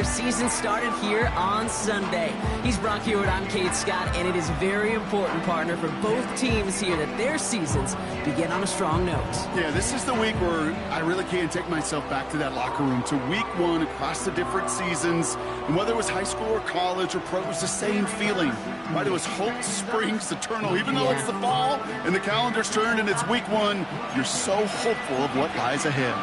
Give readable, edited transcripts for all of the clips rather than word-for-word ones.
season started here on Sunday. He's Brock Hewitt, I'm Kate Scott, and it is very important, partner, for both teams here that their seasons begin on a strong note. Yeah, this is the week where I really can't take myself back to that locker room, to week one across the different seasons. And whether it was high school or college or pro, it was the same feeling. Right? It was hope springs eternal. Even though it's the fall and the calendar's turned and it's week one, you're so hopeful of what lies ahead.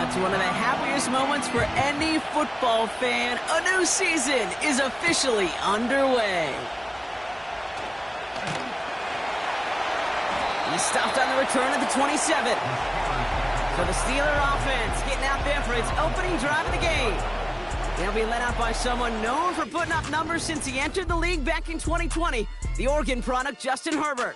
It's one of the happiest moments for any football fan. A new season is officially underway. He stopped on the return at the 27. So the Steeler offense getting out there for its opening drive of the game. They'll be led out by someone known for putting up numbers since he entered the league back in 2020, the Oregon product, Justin Herbert.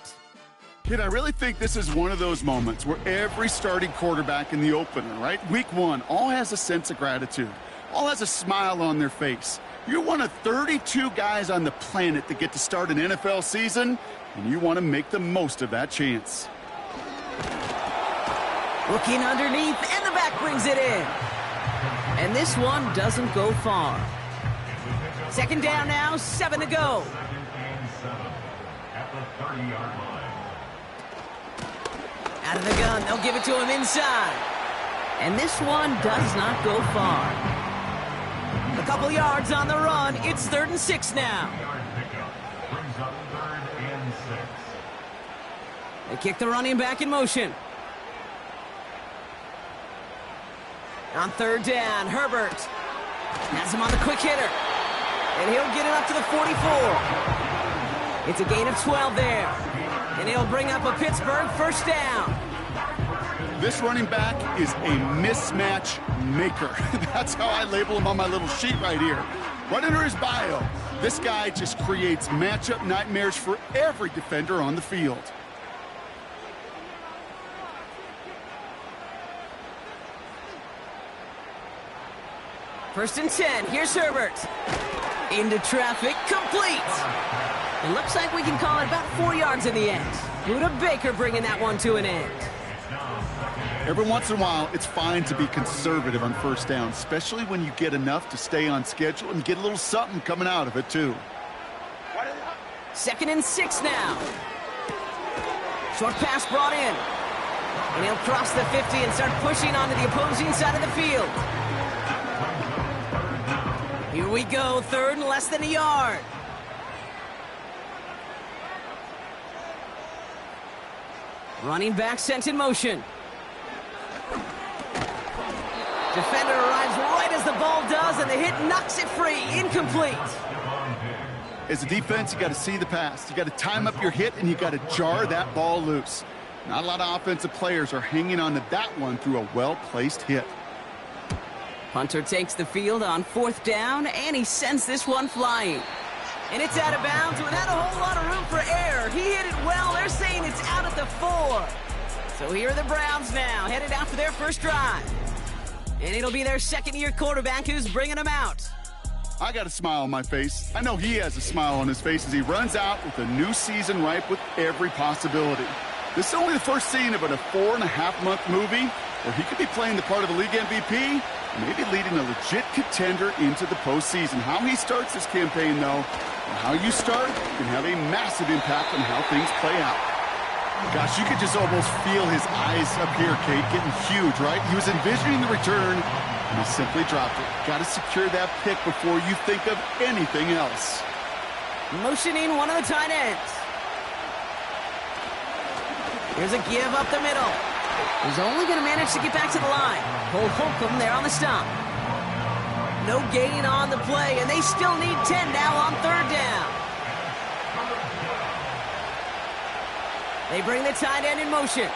Kid, I really think this is one of those moments where every starting quarterback in the opener, right, week one, all has a sense of gratitude, all has a smile on their face. You're one of 32 guys on the planet that get to start an NFL season, and you want to make the most of that chance. Looking underneath, and the back brings it in. And this one doesn't go far. Second down now, 7 to go. At the 30-yard line. Out of the gun, they'll give it to him inside. And this one does not go far. A couple yards on the run. It's 3rd and 6 now. Brings up 3rd and 6. They kick the running back in motion. On 3rd down, Herbert has him on the quick hitter. And he'll get it up to the 44. It's a gain of 12 there. And he'll bring up a Pittsburgh first down. This running back is a mismatch maker. That's how I label him on my little sheet right here. Right under his bio, this guy just creates matchup nightmares for every defender on the field. First and 10, here's Herbert. Into traffic, complete. It looks like we can call it about 4 yards in the end. Buda Baker bringing that one to an end. Every once in a while, it's fine to be conservative on first down, especially when you get enough to stay on schedule and get a little something coming out of it, too. 2nd and 6 now. Short pass brought in. And he'll cross the 50 and start pushing onto the opposing side of the field. Here we go, 3rd and less than a yard. Running back sent in motion. Defender arrives right as the ball does, and the hit knocks it free. Incomplete. As a defense, you got to see the pass. You got to time up your hit, and you got to jar that ball loose. Not a lot of offensive players are hanging on to that one through a well-placed hit. Hunter takes the field on 4th down, and he sends this one flying. And it's out of bounds without a whole lot of room for error. He hit it well. They're saying it's out at the 4. So here are the Browns now, headed out for their first drive. And it'll be their second-year quarterback who's bringing them out. I got a smile on my face. I know he has a smile on his face as he runs out with a new season ripe with every possibility. This is only the first scene of a 4.5-month movie where he could be playing the part of a league MVP, maybe leading a legit contender into the postseason. How he starts this campaign, though, and how you start can have a massive impact on how things play out. Gosh, you could just almost feel his eyes up here, Kate, getting huge, right? He was envisioning the return, and he simply dropped it. Got to secure that pick before you think of anything else. Motioning one of the tight ends. Here's a give up the middle. He's only going to manage to get back to the line. Cole Holcomb there on the stop. No gain on the play, and they still need 10 now on 3rd down. They bring the tight end in motion.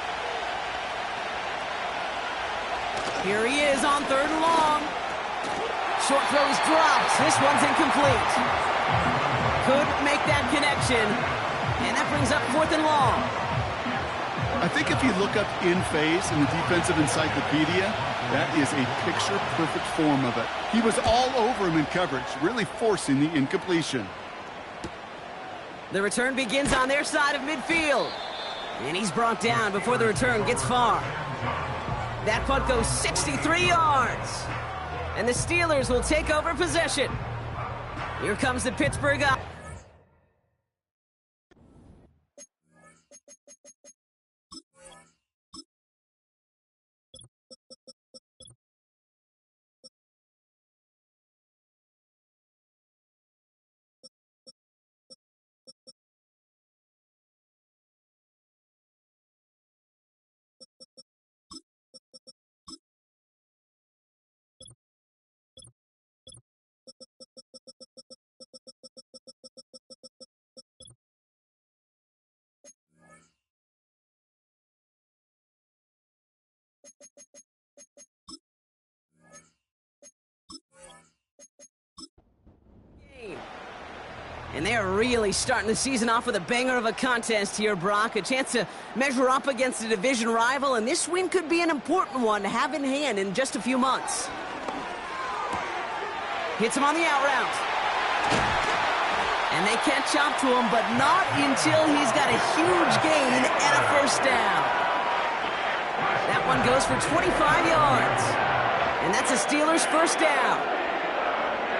Here he is on 3rd and long. Short throw is dropped. This one's incomplete. Couldn't make that connection. And that brings up 4th and long. I think if you look up in phase in the defensive encyclopedia, that is a picture-perfect form of it. He was all over him in coverage, really forcing the incompletion. The return begins on their side of midfield. And he's brought down before the return gets far. That punt goes 63 yards. And the Steelers will take over possession. Here comes the Pittsburgh. And they are really starting the season off with a banger of a contest here, Brock. A chance to measure up against a division rival, and this win could be an important one to have in hand in just a few months. Hits him on the out route. And they catch up to him, but not until he's got a huge gain and a first down. That one goes for 25 yards. And that's a Steelers first down.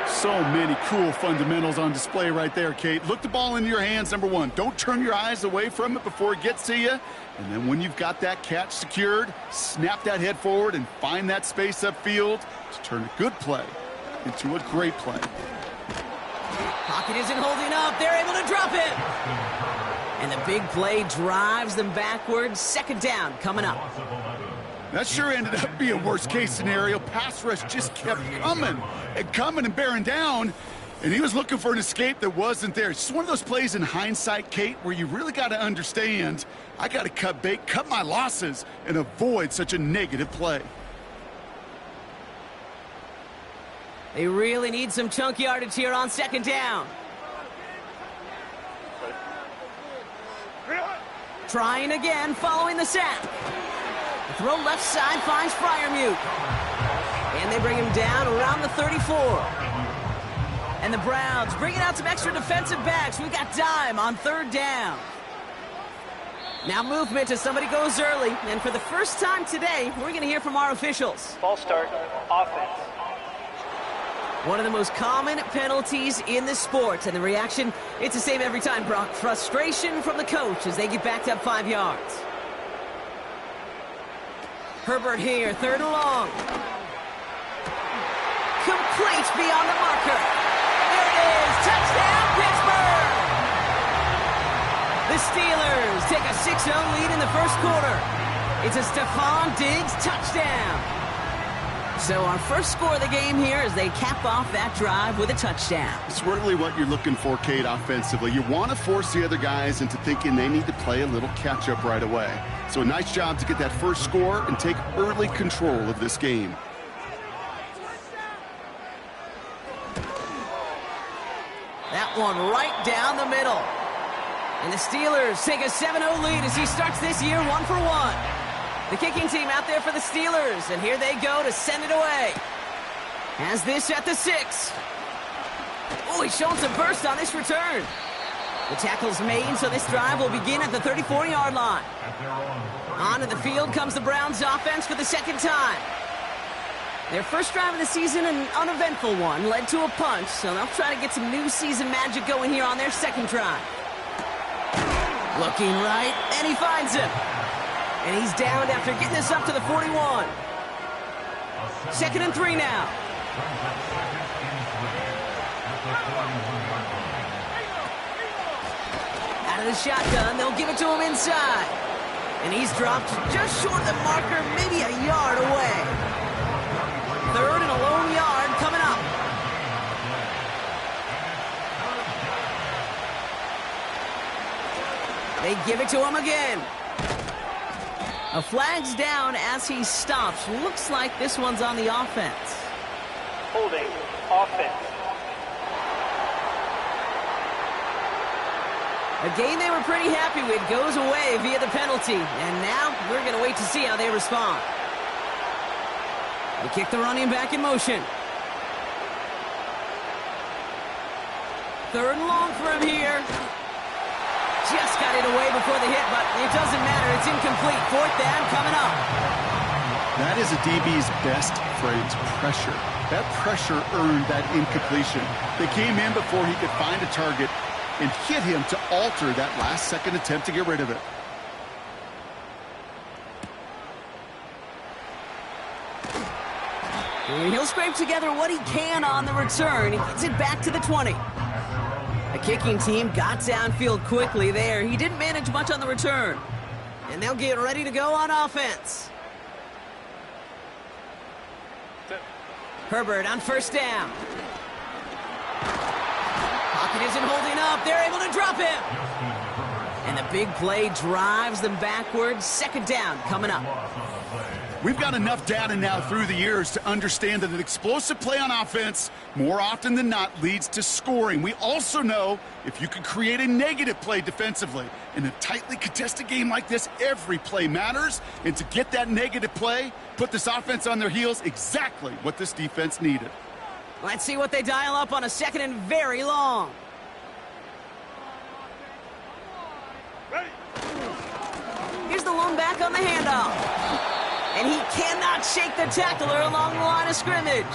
So many cool fundamentals on display right there, Kate. Look the ball into your hands, number one. Don't turn your eyes away from it before it gets to you. And then when you've got that catch secured, snap that head forward and find that space upfield to turn a good play into a great play. Pocket isn't holding up. They're able to drop it. And the big play drives them backwards. Second down coming up. That sure ended up being worst-case scenario. Pass rush just kept coming and bearing down, and he was looking for an escape that wasn't there. It's just one of those plays in hindsight, Kate, where you really got to understand, I got to cut bait, cut my losses, and avoid such a negative play. They really need some chunk yardage here on second down. Trying again following the sack. The throw left side finds Freiermuth. And they bring him down around the 34. And the Browns bringing out some extra defensive backs. We've got dime on third down. Now movement as somebody goes early. And for the first time today, we're going to hear from our officials. False start, offense. One of the most common penalties in the sport. And the reaction, it's the same every time, Brock. Frustration from the coach as they get backed up 5 yards. Herbert here, third and long. Complete beyond the marker. There it is, touchdown Pittsburgh! The Steelers take a 6-0 lead in the first quarter. It's a Stephon Diggs touchdown. So our first score of the game here as they cap off that drive with a touchdown. It's really what you're looking for, Kate, offensively. You want to force the other guys into thinking they need to play a little catch-up right away. So a nice job to get that first score and take early control of this game. That one right down the middle. And the Steelers take a 7-0 lead as he starts this year 1-for-1. The kicking team out there for the Steelers, and here they go to send it away. Has this at the 6. Oh, he's showing some burst on this return. The tackle's made, so this drive will begin at the 34-yard line. Onto the field comes the Browns offense for the second time. Their first drive of the season, an uneventful one, led to a punch, so they'll try to get some new season magic going here on their second drive. Looking right, and he finds him. And he's downed after getting this up to the 41. 2nd and 3 now. Out of the shotgun, they'll give it to him inside. And he's dropped just short of the marker, maybe a yard away. 3rd and a lone yard coming up. They give it to him again. A flag's down as he stops. Looks like this one's on the offense. Holding, offense. A game they were pretty happy with goes away via the penalty. And now we're going to wait to see how they respond. They kick the running back in motion. 3rd and long for him here. Just got it away before the hit, but it doesn't matter. It's incomplete. 4th down coming up. That is a DB's best friend, pressure. That pressure earned that incompletion. They came in before he could find a target and hit him to alter that last-second attempt to get rid of it. And he'll scrape together what he can on the return. He gets it back to the 20. The kicking team got downfield quickly there. He didn't manage much on the return. And they'll get ready to go on offense. Herbert on 1st down. Pocket isn't holding up. They're able to drop him. And the big play drives them backwards. 2nd down coming up. We've got enough data now through the years to understand that an explosive play on offense, more often than not, leads to scoring. We also know if you can create a negative play defensively. In a tightly contested game like this, every play matters. And to get that negative play, put this offense on their heels, exactly what this defense needed. Let's see what they dial up on a 2nd and very long. Here's the lone back on the handoff. And he cannot shake the tackler along the line of scrimmage.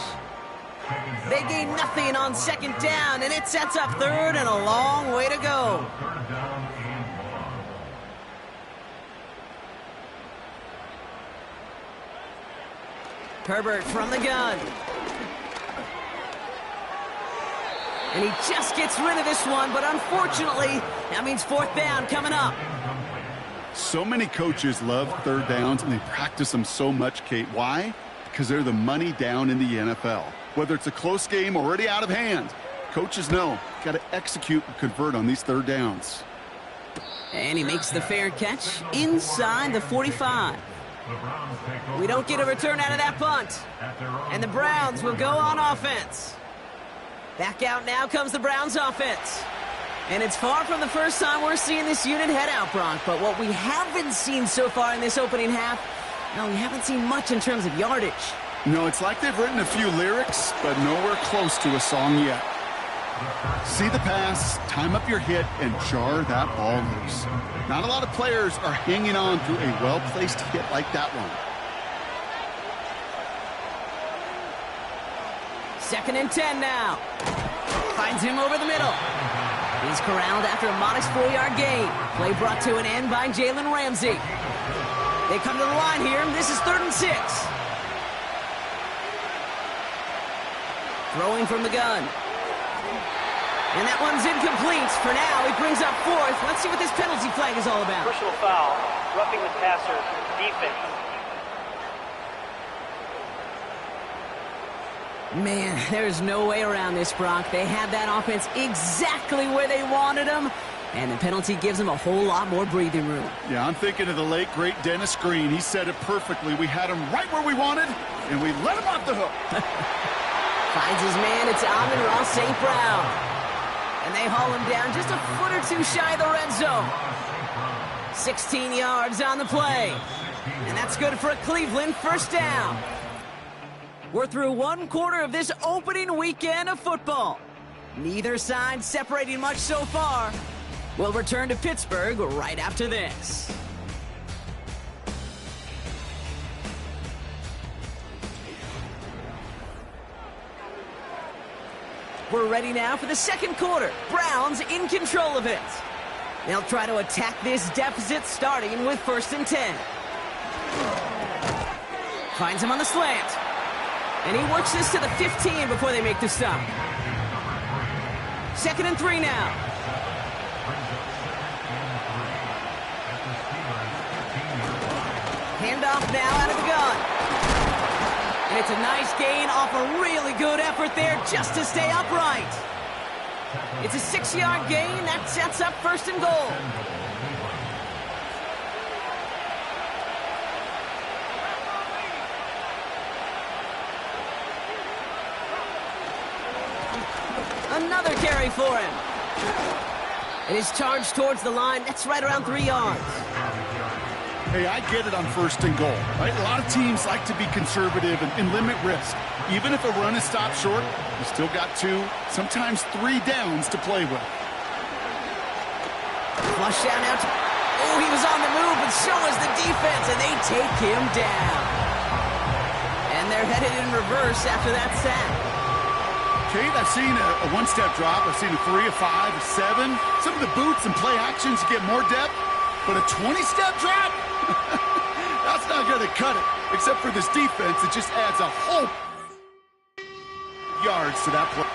They gain nothing on 2nd down, and it sets up 3rd and a long way to go. Herbert from the gun. And he just gets rid of this one, but unfortunately, that means 4th down coming up. So many coaches love 3rd downs, and they practice them so much, Kate. Why? Because they're the money down in the NFL. Whether it's a close game already out of hand, coaches know got to execute and convert on these 3rd downs. And he makes the fair catch inside the 45. We don't get a return out of that punt. And the Browns will go on offense. Back out now comes the Browns offense. And it's far from the first time we're seeing this unit head out, Brock. But what we haven't seen so far in this opening half, no, we haven't seen much in terms of yardage. No, it's like they've written a few lyrics, but nowhere close to a song yet. See the pass, time up your hit, and jar that ball loose. Not a lot of players are hanging on to a well-placed hit like that one. 2nd and 10 now. Finds him over the middle. He's corralled after a modest 4-yard gain. Play brought to an end by Jalen Ramsey. They come to the line here. This is 3rd and 6. Throwing from the gun. And that one's incomplete. For now, he brings up 4th. Let's see what this penalty flag is all about. Personal foul, roughing the passer, defense. Man, there's no way around this, Brock. They had that offense exactly where they wanted them, and the penalty gives them a whole lot more breathing room. Yeah, I'm thinking of the late, great Dennis Green. He said it perfectly. We had him right where we wanted, and we let him off the hook. Finds his man. It's Amon-Ra St. Brown. And they haul him down just a foot or two shy of the red zone. 16 yards on the play. And that's good for a Cleveland 1st down. We're through 1 quarter of this opening weekend of football. Neither side separating much so far. We'll return to Pittsburgh right after this. We're ready now for the 2nd quarter. Browns in control of it. They'll try to attack this deficit starting with 1st and 10. Finds him on the slant. And he works this to the 15 before they make the stop. 2nd and 3 now. Handoff now out of the gun. And it's a nice gain off a really good effort there just to stay upright. It's a 6-yard gain. That sets up 1st and goal. Another carry for him. And his charge towards the line, that's right around 3 yards. Hey, I get it on 1st and goal, right? A lot of teams like to be conservative and limit risk. Even if a run is stopped short, you still got 2, sometimes 3 downs to play with. Flush down out. Oh, he was on the move, but so was the defense, and they take him down. And they're headed in reverse after that sack. Kate, I've seen a 1-step drop. I've seen a 3, a 5, a 7. Some of the boots and play actions get more depth, but a 20-step drop? That's not going to cut it. Except for this defense, it just adds a whole yards to that play.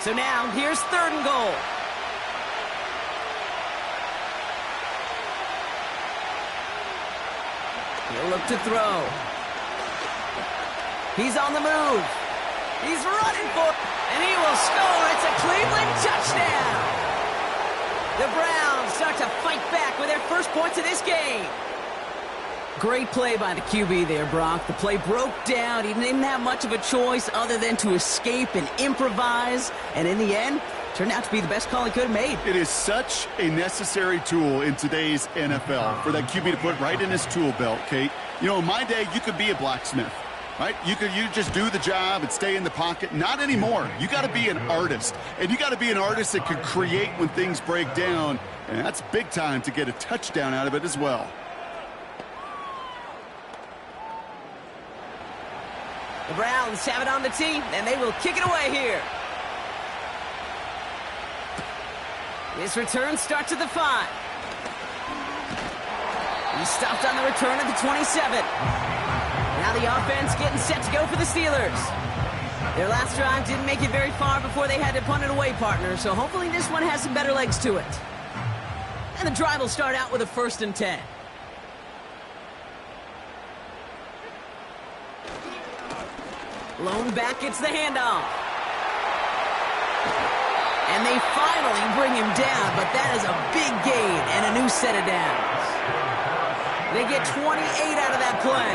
So now, here's 3rd and goal. He'll look to throw. He's on the move. He's running for it, and he will score. It's a Cleveland touchdown. The Browns start to fight back with their first points of this game. Great play by the QB there, Brock. The play broke down. He didn't have much of a choice other than to escape and improvise. And in the end, turned out to be the best call he could have made. It is such a necessary tool in today's NFL for that QB to put right in his tool belt, Kate. You know, in my day, you could be a blacksmith, right? You just do the job and stay in the pocket. Not anymore. You got to be an artist. And you got to be an artist that can create when things break down. And that's big time to get a touchdown out of it as well. The Browns have it on the tee, and they will kick it away here. This return starts at the 5. He stopped on the return at the 27. Now the offense getting set to go for the Steelers. Their last drive didn't make it very far before they had to punt it away, partner, so hopefully this one has some better legs to it. And the drive will start out with a 1st and 10. Lone back gets the handoff. And they finally bring him down, but that is a big gain and a new set of downs. They get 28 out of that play.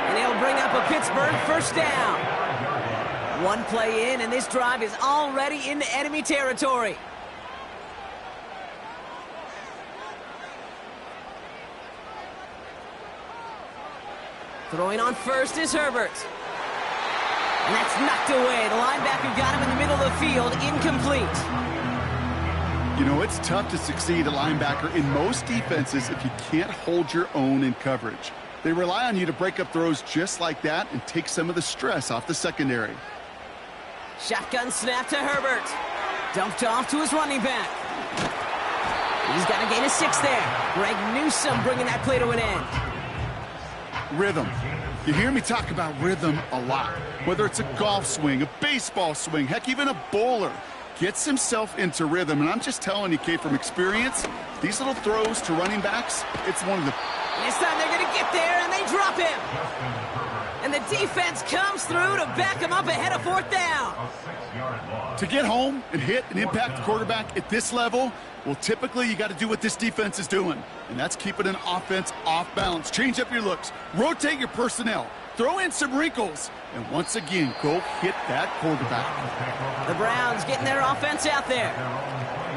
And they'll bring up a Pittsburgh 1st down. One play in, and this drive is already into enemy territory. Throwing on 1st is Herbert. And that's knocked away. The linebacker got him in the middle of the field, incomplete. You know, it's tough to succeed at linebacker in most defenses if you can't hold your own in coverage. They rely on you to break up throws just like that and take some of the stress off the secondary. Shotgun snap to Herbert. Dumped off to his running back. He's got to gain a 6 there. Greg Newsome bringing that play to an end. Rhythm. You hear me talk about rhythm a lot. Whether it's a golf swing, a baseball swing, heck, even a bowler gets himself into rhythm. And I'm just telling you, Kate, from experience, these little throws to running backs, it's one of the... This time they're going to get there, and they drop him. And the defense comes through to back him up ahead of 4th down. To get home and hit and impact the quarterback at this level, well, typically you got to do what this defense is doing, and that's keeping an offense off balance. Change up your looks, rotate your personnel, throw in some wrinkles, and once again, go hit that quarterback. The Browns getting their offense out there.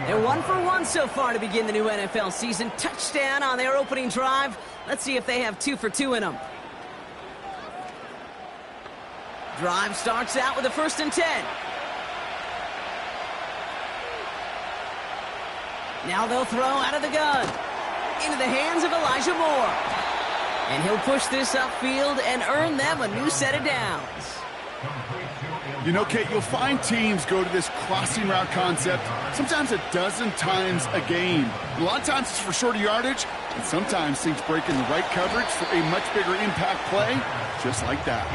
They're 1 for 1 so far to begin the new NFL season. Touchdown on their opening drive. Let's see if they have 2 for 2 in them. Drive starts out with a 1st and 10. Now they'll throw out of the gun. Into the hands of Elijah Moore. And he'll push this upfield and earn them a new set of downs. You know, Kate, you'll find teams go to this crossing route concept sometimes a dozen times a game. A lot of times it's for shorter yardage, and sometimes things break in the right coverage for a much bigger impact play, just like that.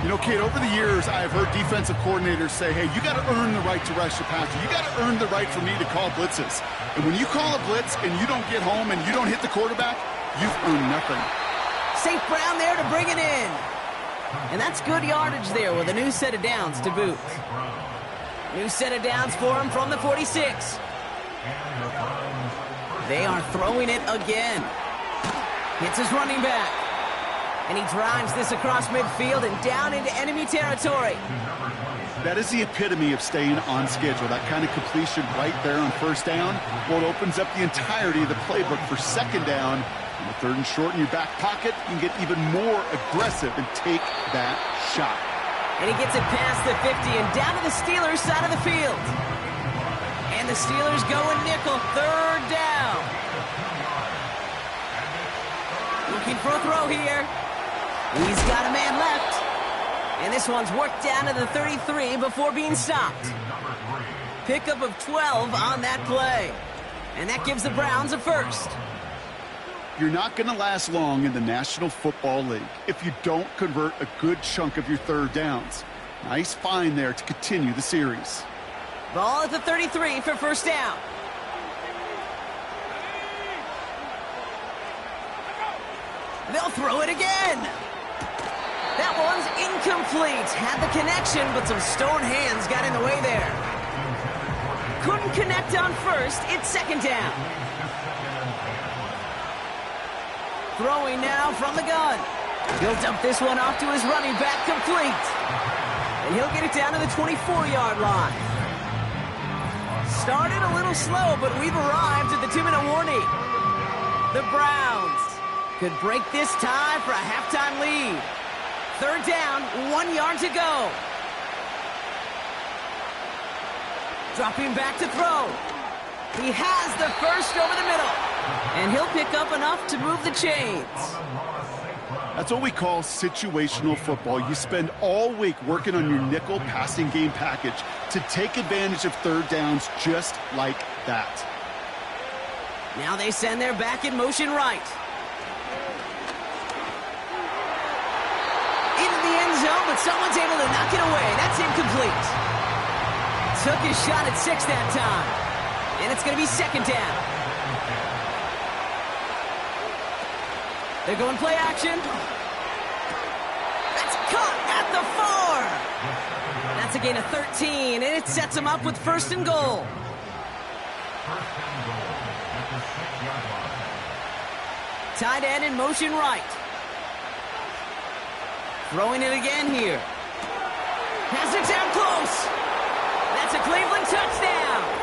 You know, Kate, over the years, I have heard defensive coordinators say, hey, you got to earn the right to rush the passer. You got to earn the right for me to call blitzes. And when you call a blitz and you don't get home and you don't hit the quarterback, you've earned nothing. St. Brown there to bring it in. And that's good yardage there with a new set of downs to boot. New set of downs for him from the 46. They are throwing it again. Hits his running back. And he drives this across midfield and down into enemy territory. That is the epitome of staying on schedule. That kind of completion right there on 1st down. Well, it opens up the entirety of the playbook for 2nd down. In the 3rd and short in your back pocket, you can get even more aggressive and take that shot. And he gets it past the 50 and down to the Steelers' side of the field. And the Steelers go in nickel, 3rd down. Looking for a throw here. He's got a man left. And this one's worked down to the 33 before being stopped. Pickup of 12 on that play. And that gives the Browns a 1st. You're not going to last long in the National Football League if you don't convert a good chunk of your 3rd downs. Nice find there to continue the series. Ball at the 33 for 1st down. They'll throw it again. That one's incomplete. Had the connection, but some stone hands got in the way there. Couldn't connect on 1st. It's 2nd down. Throwing now from the gun. He'll dump this one off to his running back, complete. And he'll get it down to the 24-yard line. Started a little slow, but we've arrived at the 2-minute warning. The Browns could break this tie for a halftime lead. 3rd down, 1 yard to go. Dropping back to throw. He has the 1st over the middle. And he'll pick up enough to move the chains. That's what we call situational football. You spend all week working on your nickel passing game package to take advantage of 3rd downs just like that. Now they send their back in motion right. Into the end zone, but someone's able to knock it away. That's incomplete. Took his shot at 6 that time. And it's going to be 2nd down. They're going play action. That's caught at the 4. That's a gain of 13, and it sets them up with 1st and goal. Tight end in motion right. Throwing it again here. Has it down close. That's a Cleveland touchdown.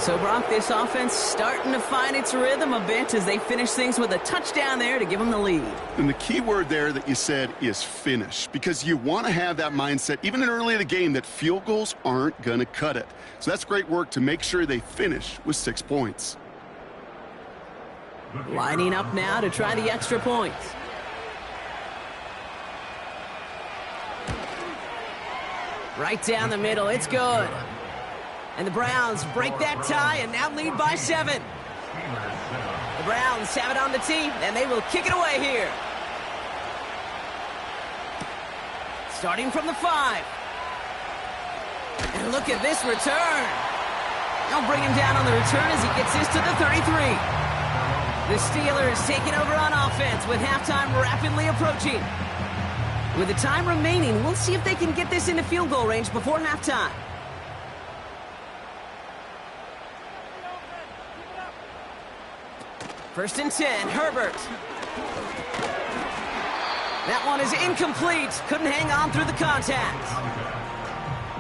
So, Brock, this offense starting to find its rhythm a bit as they finish things with a touchdown there to give them the lead. And the key word there that you said is finish, because you want to have that mindset, even in early in the game, that field goals aren't going to cut it. So that's great work to make sure they finish with 6 points. Lining up now to try the extra point. Right down the middle, it's good. And the Browns break that tie and now lead by 7. The Browns have it on the tee, and they will kick it away here. Starting from the 5. And look at this return. They'll bring him down on the return as he gets this to the 33. The Steelers taking over on offense with halftime rapidly approaching. With the time remaining, we'll see if they can get this into field goal range before halftime. First and 10, Herbert. That one is incomplete. Couldn't hang on through the contact.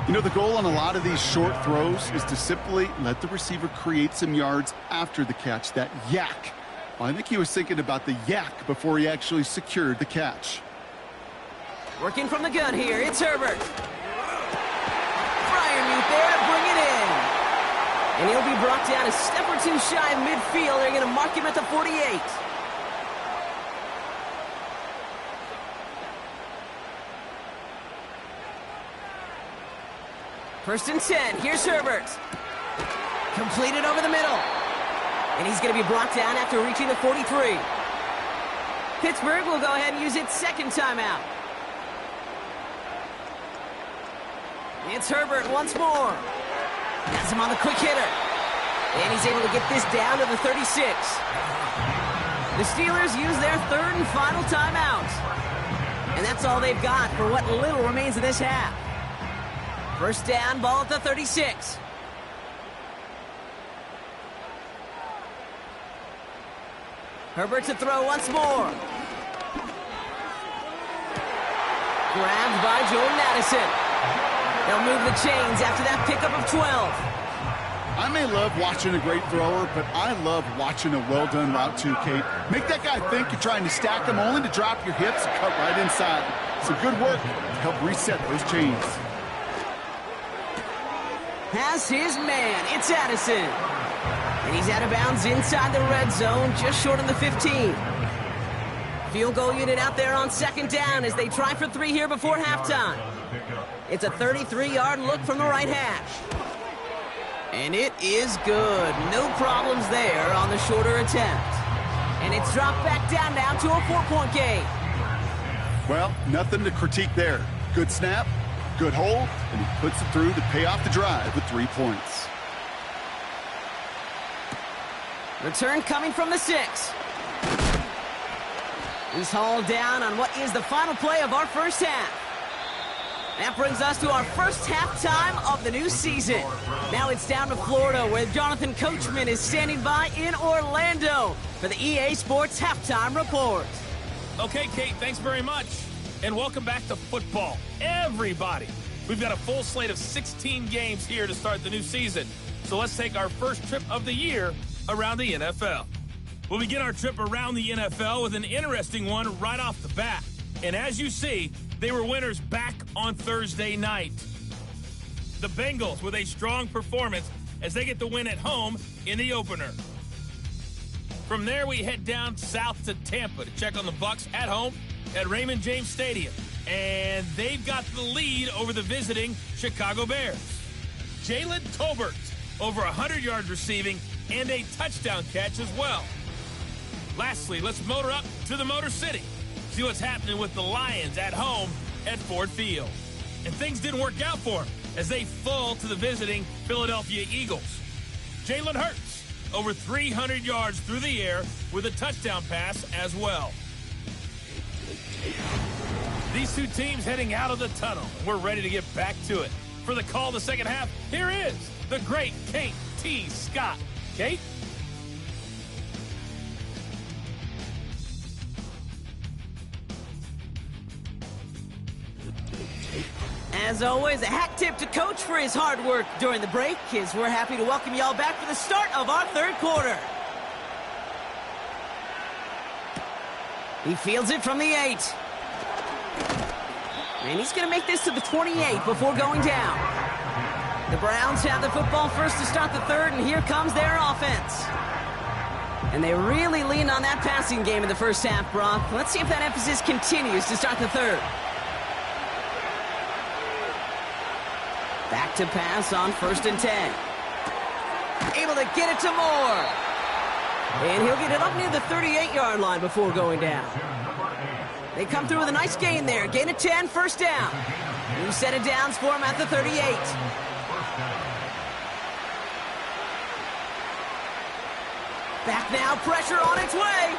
You know, the goal on a lot of these short throws is to simply let the receiver create some yards after the catch, that yak. Well, I think he was thinking about the yak before he actually secured the catch. Working from the gun here, it's Herbert. Fryermuth there to bring it in. And he'll be brought down a step or two shy of midfield. They're going to mark him at the 48. First and 10, here's Herbert. Completed over the middle. And he's going to be brought down after reaching the 43. Pittsburgh will go ahead and use its second timeout. It's Herbert once more. Has him on the quick hitter. And he's able to get this down to the 36. The Steelers use their third and final timeout. And that's all they've got for what little remains of this half. First down, ball at the 36. Herbert to throw once more. Grabbed by Jordan Addison. They'll move the chains after that pickup of 12. I may love watching a great thrower, but I love watching a well-done route too, Kate. Make that guy think you're trying to stack him only to drop your hips and cut right inside. Some good work to help reset those chains. Has his man. It's Addison. And he's out of bounds inside the red zone, just short of the 15. Field goal unit out there on second down as they try for 3 here before halftime. It's a 33-yard look from the right hash. And it is good. No problems there on the shorter attempt. And it's dropped back down now to a 4-point game. Well, nothing to critique there. Good snap, good hold, and he puts it through to pay off the drive with 3 points. Return coming from the 6. He's hauled down on what is the final play of our first half. That brings us to our first halftime of the new season. Now it's down to Florida, where Jonathan Coachman is standing by in Orlando for the EA Sports Halftime Report. Okay, Kate, thanks very much. And welcome back to football, everybody. We've got a full slate of 16 games here to start the new season. So let's take our first trip of the year around the NFL. We'll begin our trip around the NFL with an interesting one right off the bat. And as you see, they were winners back on Thursday night. The Bengals with a strong performance as they get the win at home in the opener. From there, we head down south to Tampa to check on the Bucs at home at Raymond James Stadium. And they've got the lead over the visiting Chicago Bears. Jalen Tolbert, over 100 yards receiving and a touchdown catch as well. Lastly, let's motor up to the Motor City. See what's happening with the Lions at home at Ford Field. And things didn't work out for them as they fall to the visiting Philadelphia Eagles. Jalen Hurts, over 300 yards through the air with a touchdown pass as well. These two teams heading out of the tunnel. We're ready to get back to it. For the call of the second half, here is the great Kate T. Scott. Kate? As always, a hat tip to Coach for his hard work during the break, as we're happy to welcome y'all back for the start of our third quarter. He fields it from the 8. And he's going to make this to the 28 before going down. The Browns have the football first to start the third, and here comes their offense. And they really leaned on that passing game in the first half, Brock. Let's see if that emphasis continues to start the third. Back to pass on first and 10. Able to get it to Moore. And he'll get it up near the 38-yard line before going down. They come through with a nice gain there. Gain of 10, first down. New set of downs for him at the 38. Back now, pressure on its way.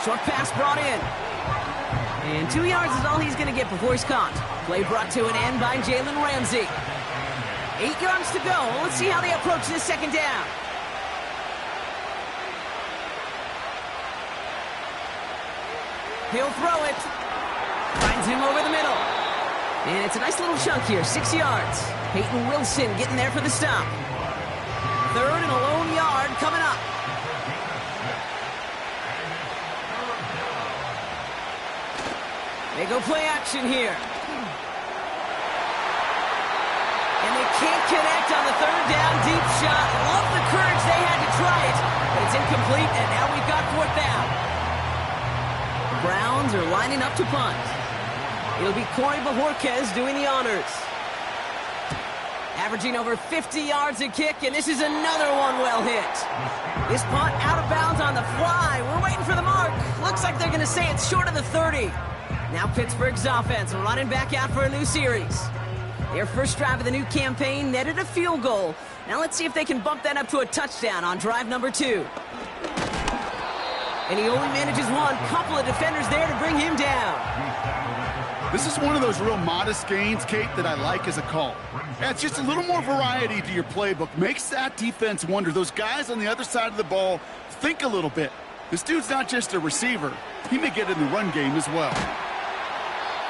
Short pass brought in. And 2 yards is all he's going to get before he's caught. Play brought to an end by Jalen Ramsey. 8 yards to go. Let's see how they approach this second down. He'll throw it. Finds him over the middle. And it's a nice little chunk here, 6 yards. Peyton Wilson getting there for the stop. Third and a lone yard coming up. They go play action here. And they can't connect on the third down deep shot. Love the courage they had to try it. But it's incomplete, and now we've got fourth down. The Browns are lining up to punt. It'll be Corey Bajorquez doing the honors. Averaging over 50 yards a kick, and this is another one well hit. This punt out of bounds on the fly. We're waiting for the mark. Looks like they're going to say it's short of the 30. Now Pittsburgh's offense running back out for a new series. Their first drive of the new campaign netted a field goal. Now let's see if they can bump that up to a touchdown on drive number 2. And he only manages one. Couple of defenders there to bring him down. This is one of those real modest gains, Kate, that I like as a call. Adds just a little more variety to your playbook. Makes that defense wonder. Those guys on the other side of the ball think a little bit. This dude's not just a receiver. He may get in the run game as well.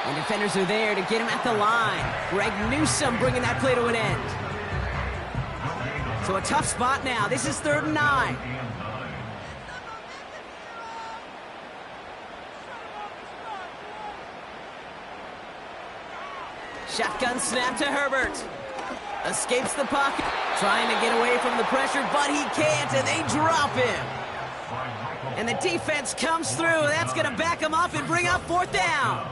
And defenders are there to get him at the line. Greg Newsome bringing that play to an end. So a tough spot now. This is 3rd and 9. Shotgun snap to Herbert. Escapes the pocket. Trying to get away from the pressure, but he can't, and they drop him. And the defense comes through. That's going to back him up and bring up 4th down.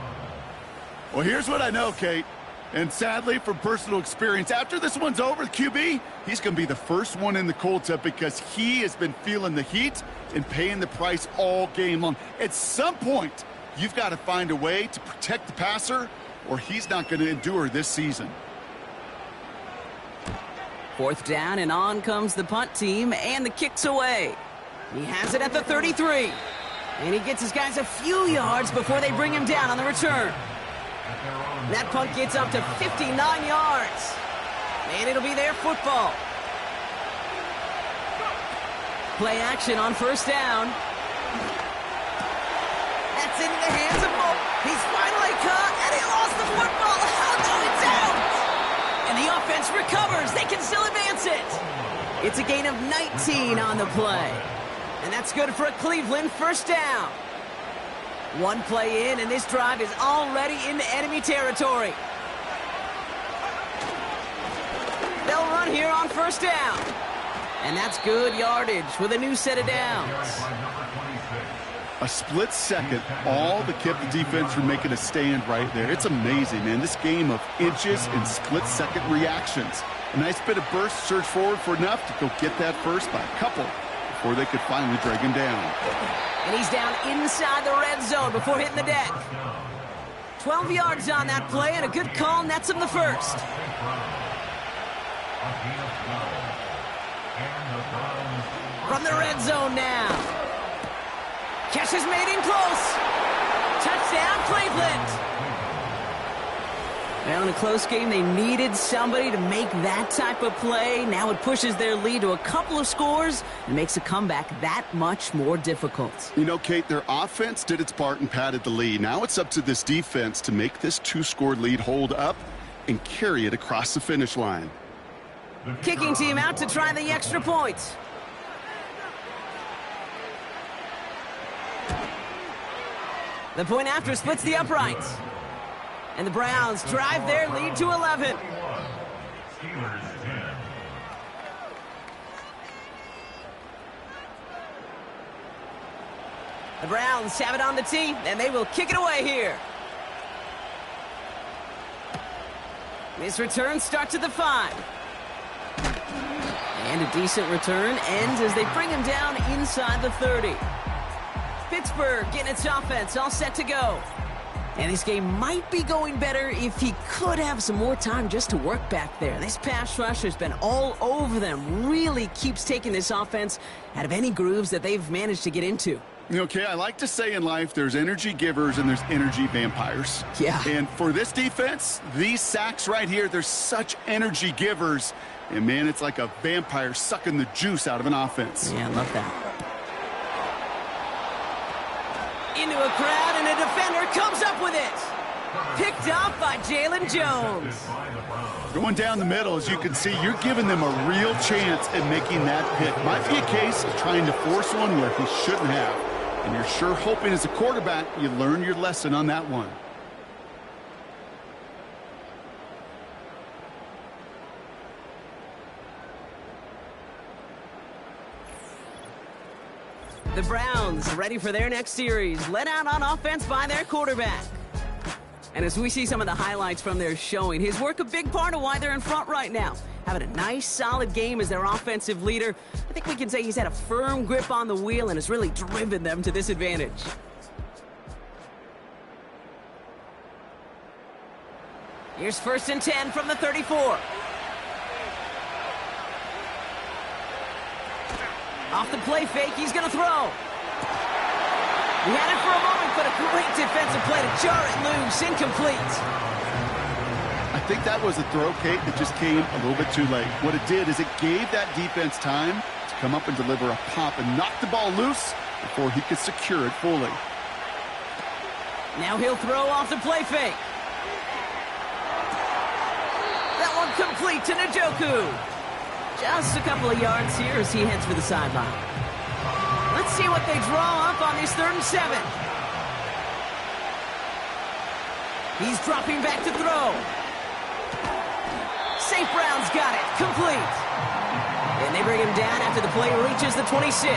Well, here's what I know, Kate. And sadly, from personal experience, after this one's over, QB, he's going to be the first one in the cold tub because he has been feeling the heat and paying the price all game long. At some point, you've got to find a way to protect the passer, or he's not going to endure this season. 4th down, and on comes the punt team, and the kick's away. He has it at the 33. And he gets his guys a few yards before they bring him down on the return. That punt gets up to 59 yards. And it'll be their football. Play action on 1st down. That's into the hands of Moore. He's finally caught, and he lost the football. Oh, no, it's out. And the offense recovers. They can still advance it. It's a gain of 19 on the play. And that's good for a Cleveland 1st down. One play in, and this drive is already into enemy territory. They'll run here on 1st down. And that's good yardage with a new set of downs. A split second, all that kept the defense from making a stand right there. It's amazing, man. This game of inches and split-second reactions. A nice bit of burst, surge forward for enough to go get that first by a couple before they could finally drag him down. And he's down inside the red zone before hitting the deck. 12 yards on that play, and a good call nets him the first. From the red zone now. Catch is made in close. Touchdown, Cleveland. Well, in a close game, they needed somebody to make that type of play. Now it pushes their lead to a couple of scores and makes a comeback that much more difficult. You know, Kate, their offense did its part and padded the lead. Now it's up to this defense to make this 2-score lead hold up and carry it across the finish line. Kicking team out to try the extra point. The point after splits the uprights. And the Browns drive their lead to 11. The Browns have it on the tee, and they will kick it away here. This return starts at the 5. And a decent return ends as they bring him down inside the 30. Pittsburgh getting its offense all set to go. And this game might be going better if he could have some more time just to work back there. This pass rush has been all over them. Really keeps taking this offense out of any grooves that they've managed to get into. Okay, I like to say in life there's energy givers and there's energy vampires. Yeah. And for this defense, these sacks right here, they're such energy givers. And, man, it's like a vampire sucking the juice out of an offense. Yeah, I love that. Into a crowd, and a defender comes up with it. Picked off by Jalen Jones. Going down the middle, as you can see, you're giving them a real chance at making that pick. Might be a case of trying to force one where he shouldn't have. And you're sure hoping as a quarterback you learn your lesson on that one. The Browns ready for their next series, led out on offense by their quarterback. And as we see some of the highlights from their showing, his work a big part of why they're in front right now. Having a nice, solid game as their offensive leader. I think we can say he's had a firm grip on the wheel and has really driven them to this advantage. Here's 1st and 10 from the 34. Off the play fake, he's going to throw. He had it for a moment, but a great defensive play to jar it loose. Incomplete. I think that was a throw, Kate, that just came a little bit too late. What it did is it gave that defense time to come up and deliver a pop and knock the ball loose before he could secure it fully. Now he'll throw off the play fake. That one complete to Njoku. Just a couple of yards here as he heads for the sideline. Let's see what they draw up on this 3rd and 7. He's dropping back to throw. St. Brown's got it. Complete. And they bring him down after the play reaches the 26.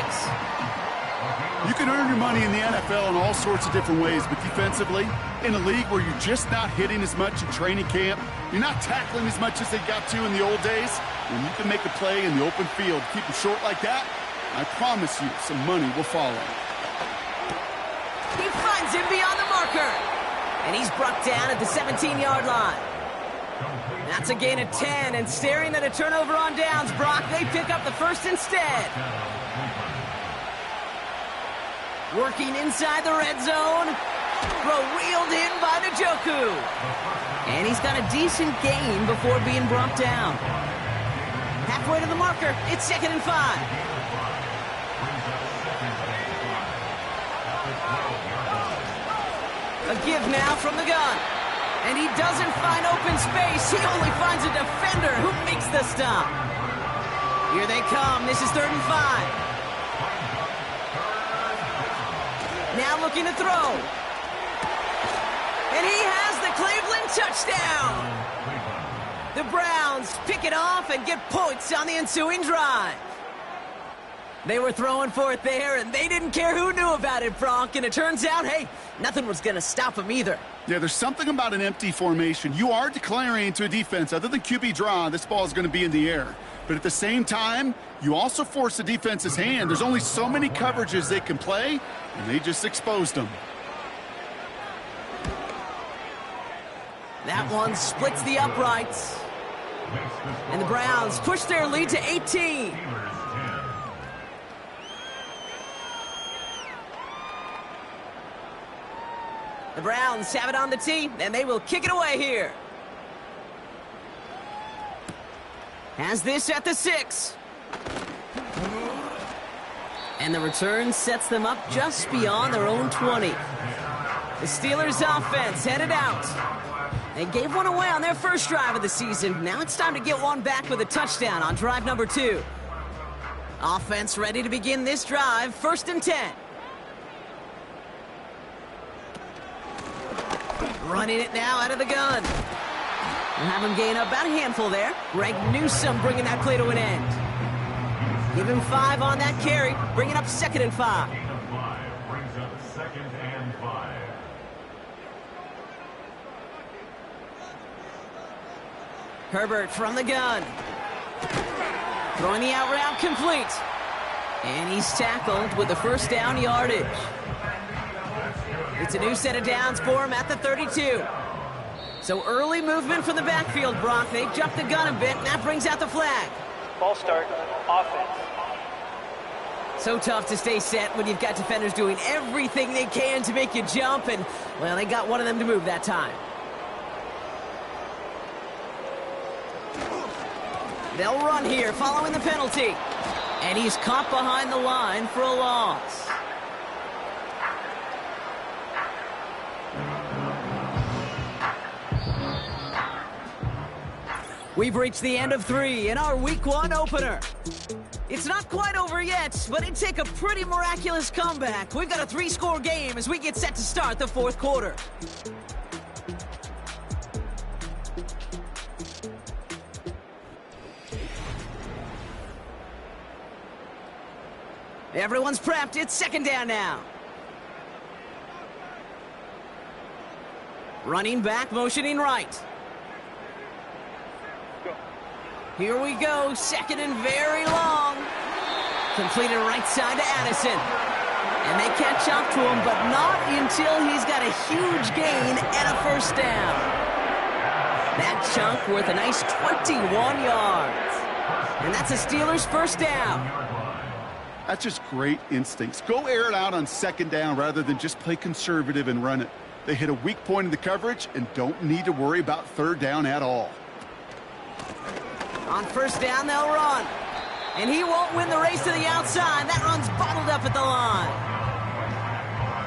You can earn your money in the NFL in all sorts of different ways, but defensively, in a league where you're just not hitting as much in training camp, you're not tackling as much as they got to in the old days, when you can make a play in the open field, keep them short like that, I promise you some money will follow. He finds him beyond the marker. And he's brought down at the 17-yard line. That's a gain of 10, and staring at a turnover on downs, Brock, they pick up the 1st instead. Working inside the red zone. Throw reeled in by Njoku. And he's got a decent gain before being brought down. Halfway to the marker, it's 2nd and 5. A give now from the gun. And he doesn't find open space. He only finds a defender who makes the stop. Here they come. This is 3rd and 5. Now looking to throw. And he has the Cleveland touchdown. The Browns pick it off and get points on the ensuing drive. They were throwing for it there, and they didn't care who knew about it, Brock. And it turns out, hey, nothing was going to stop them either. Yeah, there's something about an empty formation. You are declaring to a defense, other than QB draw, this ball is going to be in the air. But at the same time, you also force the defense's hand. There's only so many coverages they can play, and they just exposed them. That one splits the uprights. And the Browns push their lead to 18. The Browns have it on the tee, and they will kick it away here. Has this at the 6. And the return sets them up just beyond their own 20. The Steelers' offense headed out. They gave one away on their first drive of the season. Now it's time to get one back with a touchdown on drive number 2. Offense ready to begin this drive, 1st and 10. Running it now out of the gun. We'll have him gain about a handful there. Greg Newsome bringing that play to an end. Give him 5 on that carry, bringing up 2nd and 5. Brings up 2nd and 5. Herbert from the gun. Throwing the out route complete. And he's tackled with the first down yardage. It's a new set of downs for him at the 32. So early movement from the backfield, Brock. They've jumped the gun a bit, and that brings out the flag. Ball start, offense. So tough to stay set when you've got defenders doing everything they can to make you jump, and, well, they got one of them to move that time. They'll run here following the penalty. And he's caught behind the line for a loss. We've reached the end of 3 in our Week 1 opener. It's not quite over yet, but it'd take a pretty miraculous comeback. We've got a 3-score game as we get set to start the 4th quarter. Everyone's prepped. It's second down now. Running back, motioning right. Here we go. Second and very long. Completed right side to Addison. And they catch up to him, but not until he's got a huge gain and a first down. That chunk worth a nice 21 yards. And that's a Steelers first down. That's just great instincts. Go air it out on second down rather than just play conservative and run it. They hit a weak point in the coverage and don't need to worry about third down at all. On first down, they'll run. And he won't win the race to the outside. That run's bottled up at the line.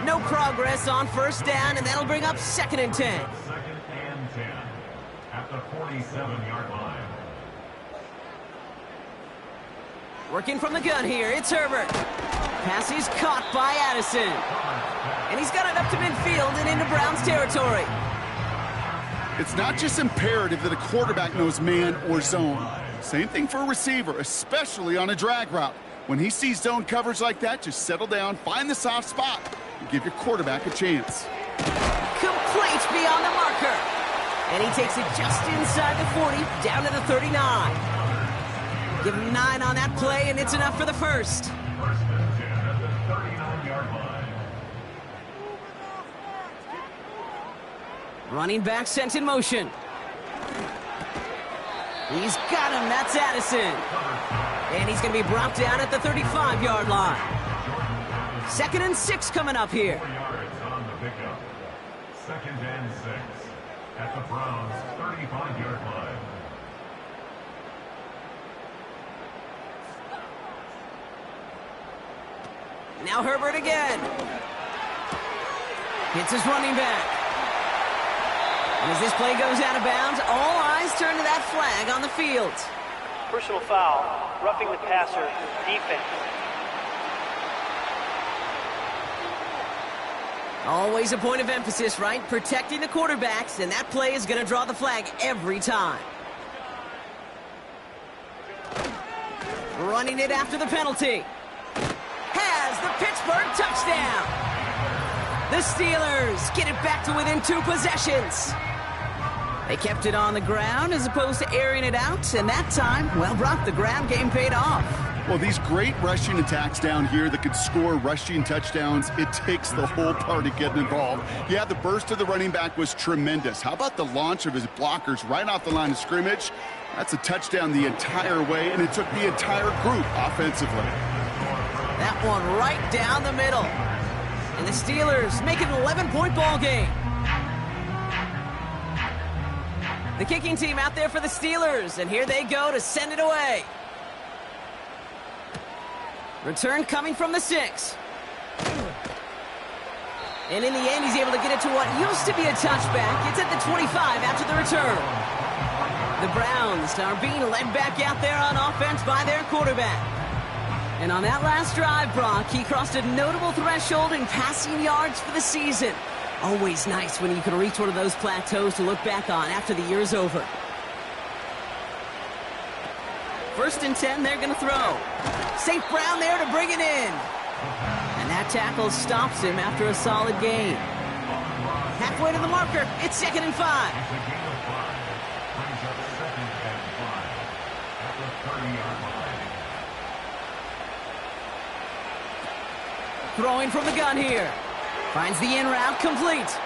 No progress on first down, and that'll bring up second and 10. Second and 10 at the 47-yard line. Working from the gun here, it's Herbert. Pass is caught by Addison. And he's got it up to midfield and into Brown's territory. It's not just imperative that a quarterback knows man or zone. Same thing for a receiver, especially on a drag route. When he sees zone coverage like that, just settle down, find the soft spot, and give your quarterback a chance. Complete beyond the marker. And he takes it just inside the 40, down to the 39. Give him 9 on that play, and it's enough for the first. First and 10 at the 39-yard line. Running back sent in motion. He's got him. That's Addison. And he's going to be brought down at the 35-yard line. Second and 6 coming up here. 4 yards on the pickup. Second and 6 at the Browns' 35-yard line. Now Herbert again. Hits his running back. And as this play goes out of bounds, all eyes turn to that flag on the field. Personal foul, roughing the passer, defense. Always a point of emphasis, right? Protecting the quarterbacks, and that play is going to draw the flag every time. Running it after the penalty. Has the Pittsburgh touchdown. The Steelers get it back to within 2 possessions. They kept it on the ground as opposed to airing it out, and that time, well, Brock, the ground game paid off. Well, these great rushing attacks down here that could score rushing touchdowns, it takes the whole party getting involved. Yeah, the burst of the running back was tremendous. How about the launch of his blockers right off the line of scrimmage? That's a touchdown the entire way, and it took the entire group offensively. That one right down the middle. And the Steelers make it an 11-point ball game. The kicking team out there for the Steelers, and here they go to send it away. Return coming from the 6. And in the end, he's able to get it to what used to be a touchback. It's at the 25 after the return. The Browns are being led back out there on offense by their quarterback. And on that last drive, Brock, he crossed a notable threshold in passing yards for the season. Always nice when you can reach one of those plateaus to look back on after the year's over. First and 10, they're going to throw. St. Brown there to bring it in. And that tackle stops him after a solid gain. Halfway to the marker, it's second and 5. It's a gain of 5. Brings up second and 5 at the 30-yard line. Throwing from the gun here. Finds the in route complete.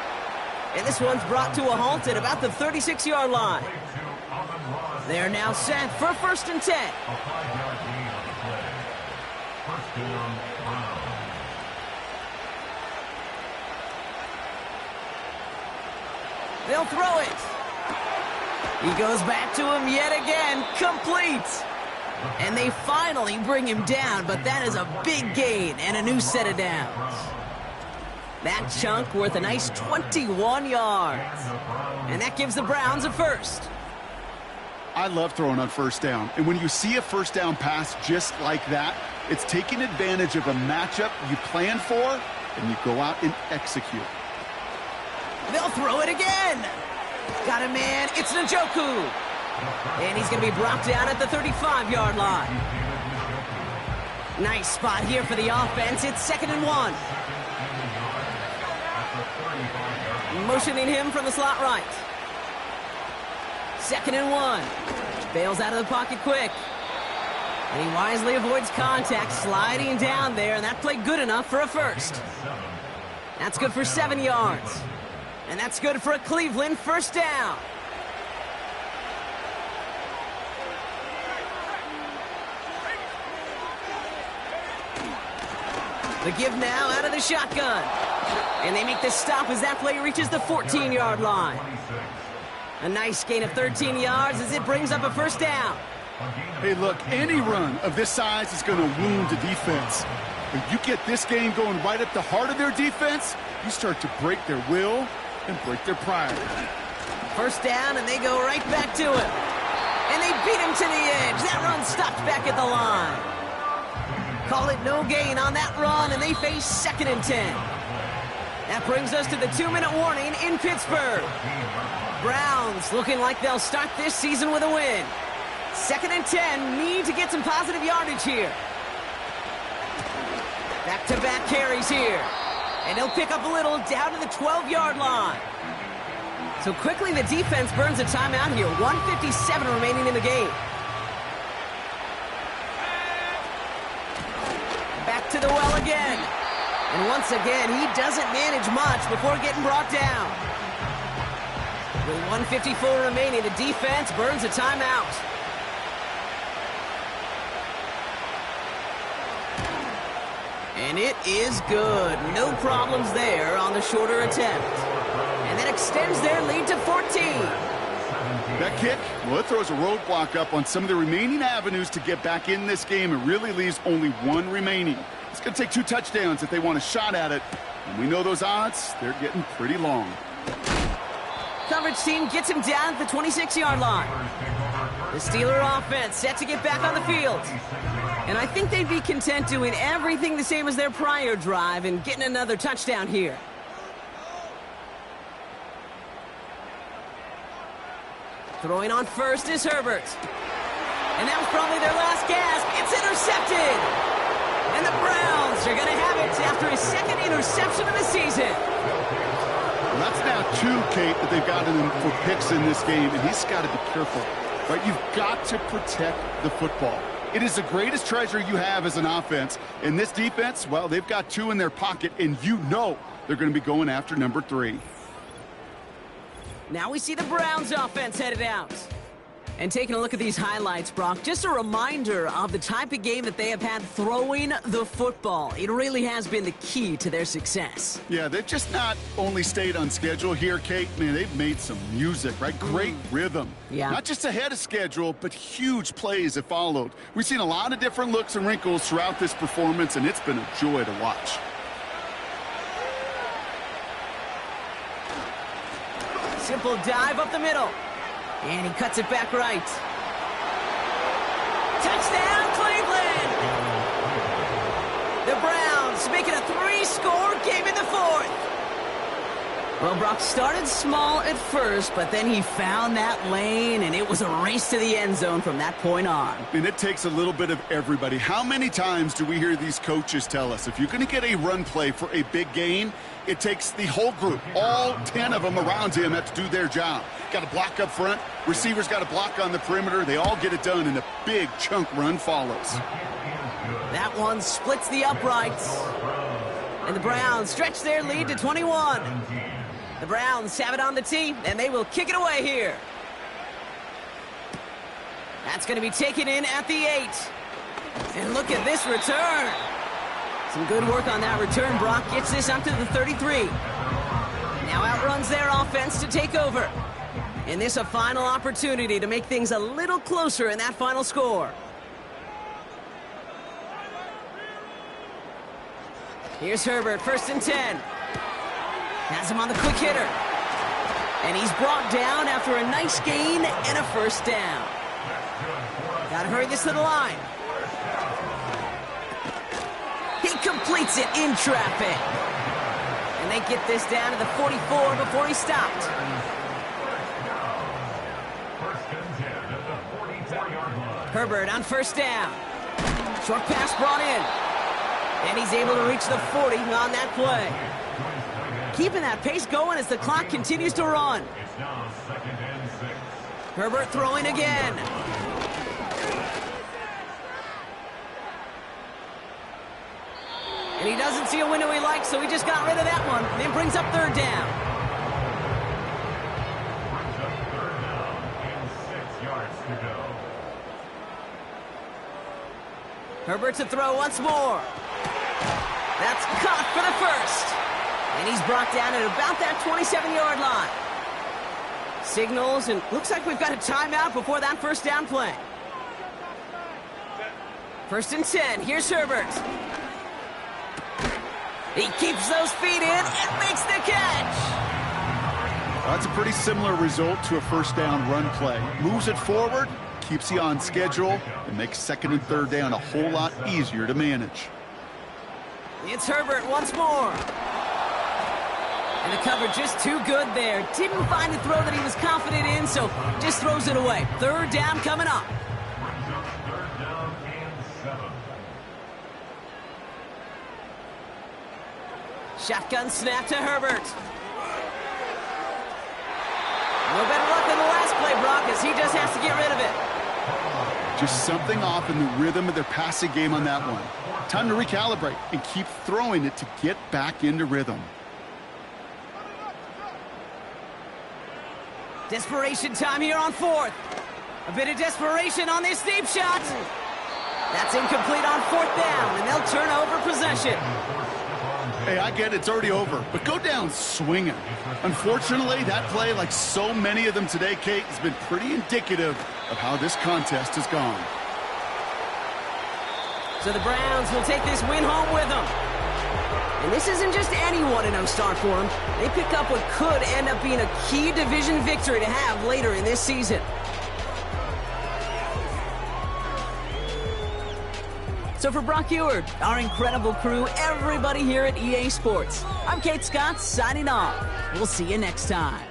And this one's brought to a halt at about the 36-yard line. They're now set for 1st and 10. A 5-yard gain on the play. First down, Browns. They'll throw it. He goes back to him yet again. Complete. And they finally bring him down, but that is a big gain and a new set of downs. That chunk worth a nice 21 yards. And that gives the Browns a first. I love throwing on 1st down. And when you see a 1st down pass just like that, it's taking advantage of a matchup you plan for, and you go out and execute. They'll throw it again. Got a man. It's Njoku. And he's going to be brought down at the 35-yard line. Nice spot here for the offense. It's 2nd and 1. Motioning him from the slot right. 2nd and 1. Bails out of the pocket quick. And he wisely avoids contact, sliding down there, and that played good enough for a first. That's good for 7 yards. And that's good for a Cleveland 1st down. The give now out of the shotgun. And they make the stop as that play reaches the 14-yard line. A nice gain of 13 yards as it brings up a 1st down. Hey, look, any run of this size is going to wound the defense. If you get this game going right at the heart of their defense, you start to break their will and break their pride. 1st down, and they go right back to him. And they beat him to the edge. That run stopped back at the line. Call it no gain on that run, and they face 2nd and 10. That brings us to the 2-minute warning in Pittsburgh. Browns looking like they'll start this season with a win. 2nd and 10, need to get some positive yardage here. Back-to-back carries here. And he'll pick up a little down to the 12-yard line. So quickly the defense burns a timeout here. 1:57 remaining in the game. Back to the well again. And once again, he doesn't manage much before getting brought down. With 1:54 remaining, the defense burns a timeout. And it is good. No problems there on the shorter attempt. And that extends their lead to 14. That kick, well, it throws a roadblock up on some of the remaining avenues to get back in this game. It really leaves only one remaining. It's going to take 2 touchdowns if they want a shot at it. And we know those odds, they're getting pretty long. Coverage team gets him down at the 26-yard line. The Steeler offense set to get back on the field. And I think they'd be content doing everything the same as their prior drive and getting another touchdown here. Throwing on first is Herbert. And that was probably their last gasp. It's intercepted. And the Browns are going to have it after his 2nd interception of the season. Well, that's now 2, Kate, that they've gotten him for picks in this game, and he's got to be careful. Right? You've got to protect the football. It is the greatest treasure you have as an offense. And this defense, well, they've got 2 in their pocket, and you know they're going to be going after number 3. Now we see the Browns offense headed out. And taking a look at these highlights, Brock, just a reminder of the type of game that they have had throwing the football. It really has been the key to their success. Yeah, they've just not only stayed on schedule here, Kate. Man, they've made some music, right? Great rhythm. Yeah. Not just ahead of schedule, but huge plays have followed. We've seen a lot of different looks and wrinkles throughout this performance, and it's been a joy to watch. Simple dive up the middle. And he cuts it back right. Touchdown, Cleveland! The Browns make it a 3-score game in the 4th. Well, Brock started small at first, but then he found that lane, and it was a race to the end zone from that point on. And it takes a little bit of everybody. How many times do we hear these coaches tell us, if you're going to get a run play for a big gain, it takes the whole group, all 10 of them around him have to do their job. Got to block up front. Receivers got to block on the perimeter. They all get it done, and a big chunk run follows. That one splits the uprights. And the Browns stretch their lead to 21. The Browns have it on the tee, and they will kick it away here. That's going to be taken in at the 8. And look at this return. Some good work on that return. Brock gets this up to the 33. Now outruns their offense to take over. And this a final opportunity to make things a little closer in that final score. Here's Herbert, 1st and 10. Has him on the quick hitter. And he's brought down after a nice gain and a 1st down. Gotta hurry this to the line. He completes it in traffic. And they get this down to the 44 before he stopped. Herbert on 1st down. Short pass brought in. And he's able to reach the 40 on that play. Keeping that pace going as the clock continues to run. It's now 2nd and 6. Herbert throwing again. And he doesn't see a window he likes, so he just got rid of that one. And brings up 3rd down. Brings up 3rd down and 6 yards to go. Herbert to throw once more. That's caught for the 1st. And he's brought down at about that 27-yard line. Signals, and looks like we've got a timeout before that 1st down play. 1st and 10. Here's Herbert. He keeps those feet in and makes the catch. That's a pretty similar result to a 1st down run play. Moves it forward, keeps you on schedule, and makes 2nd and 3rd down a whole lot easier to manage. It's Herbert once more. And the cover just too good there. Didn't find a throw that he was confident in, so just throws it away. 3rd down coming up. Brings up 3rd down and 7. Shotgun snap to Herbert. No better luck than the last play, Brock, as he just has to get rid of it. Just something off in the rhythm of their passing game on that one. Time to recalibrate and keep throwing it to get back into rhythm. Desperation time here on 4th. A bit of desperation on this deep shot. That's incomplete on 4th down, and they'll turn over possession. Hey, I get it's already over, but go down swinging. Unfortunately, that play, like so many of them today, Kate, has been pretty indicative of how this contest has gone. So the Browns will take this win home with them. And this isn't just any 1-0 start for them. They pick up what could end up being a key division victory to have later in this season. So for Brock Eward, our incredible crew, everybody here at EA Sports, I'm Kate Scott signing off. We'll see you next time.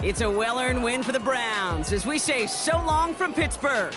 It's a well-earned win for the Browns as we say so long from Pittsburgh.